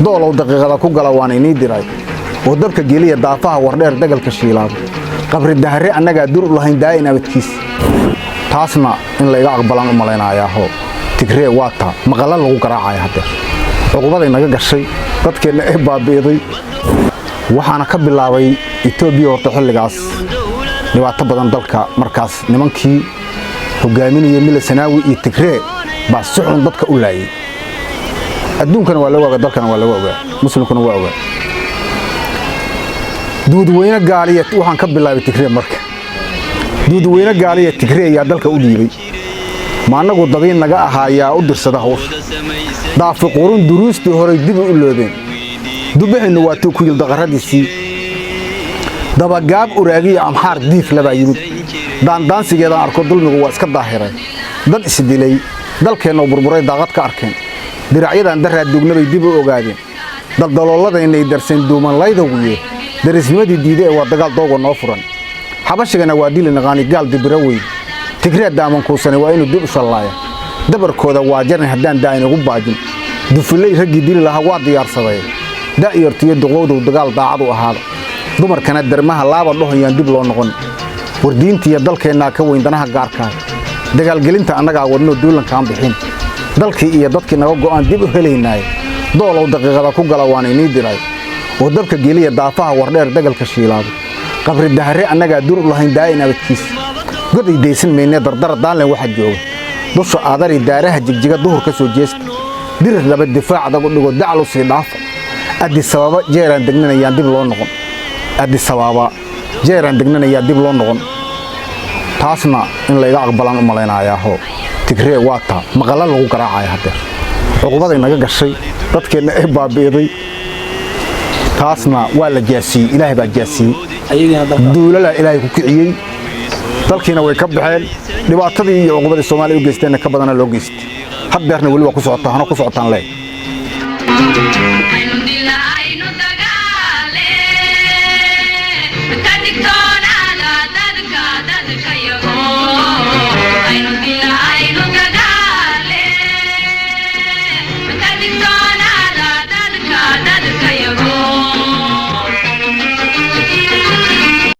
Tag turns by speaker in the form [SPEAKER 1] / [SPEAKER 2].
[SPEAKER 1] دولو دقيقة كو قلواني نيدراي ودبك جيلية ضعفها وردير دقل كشيلاب قبر الدهري أنك دور لهين داينا بتكيس تاسنا إن لا يقبلان أمالينا يا هو تكري واتا مقلل لغو قراعي هدير عقوبة إنك قشي dadkeena ee baabiiday waxaana ka bilaabay Itoobiya oo xilligaas dhibaato badan dalka markaas nimankii hogaaminayay Milisanawi iyo Tigray baa si xun dadka u laayay adduunkana waa la waaga dalkana waa la waaga muslimkuna waa waaga duudweyne gaaliyad waxaan ka bilaabay Tigray marka duudweyne gaaliyad Tigray ayaa dalka u dhiibay ma anagu dabiin naga ahaayaa u dirsada hawsha daafi qurun duruustii hore dib u loobeen dubahayna waa tuu ku yil daqaradiisii dabagaab uraagiya amxaar diif laba yimid daansigeeda arko dulmigu waa iska daahiray dad isdilay dalkeena burburay daaqad ka arkeen diracyadan daraa duugnabay dib u ogaadeen daldaloolada ay darsan duuman layda wiye darisnimadii diiday waa dagaal doogo noo furan xabashigana waa dilin qaani gaal dibira weyn Tigray daaman kuusane waa inuu dib u shalaaya dabarkooda waa jaran hadaan daayna ugu baajin dufulay ragii dil laha waa diyaarsaday daayartiyo duqowdu dagaal daacad u ahaada dumarkana darmaha laaba dhohayaan dib loo noqon wardiintiya dalkeena ka weyn danaha gaarka dagaal gelinta annaga wadno duulanka aan bixin dalkii iyo dadkii naga go'aan dib u heleynay doolow daqiiqada ku galawaanay niidiray oo dabka geliya daafaha wardheer dagalka shiilaad qabri dahre annaga dur lahayn daayina badkiis goday deysan meene dardar daalan waxa jooga dusha aadari daaraha jigjiga duhur ka soo jeesta dirir laba difaac adag u dhigo daclu si dhaaf adi sababa jeeran degnanayaan dib loo noqon adi sababa jeeran degnanayaan dib loo noqon taasna in la iga aqbalan u maleynayaa ho Tigray waata maqalal lagu garaacay hadeer uqubada inaga gashay dadkeena ee baabiiday taasna waa la jaasiyay ilaahay baa jaasiyay duulala ilaahay ku kiciyay dalkiina way ka baxeen dhibaatadii iyo uqubada Soomaaliya u geysteen ka badan loo geystay hadeerna wali waa ku socotaan leey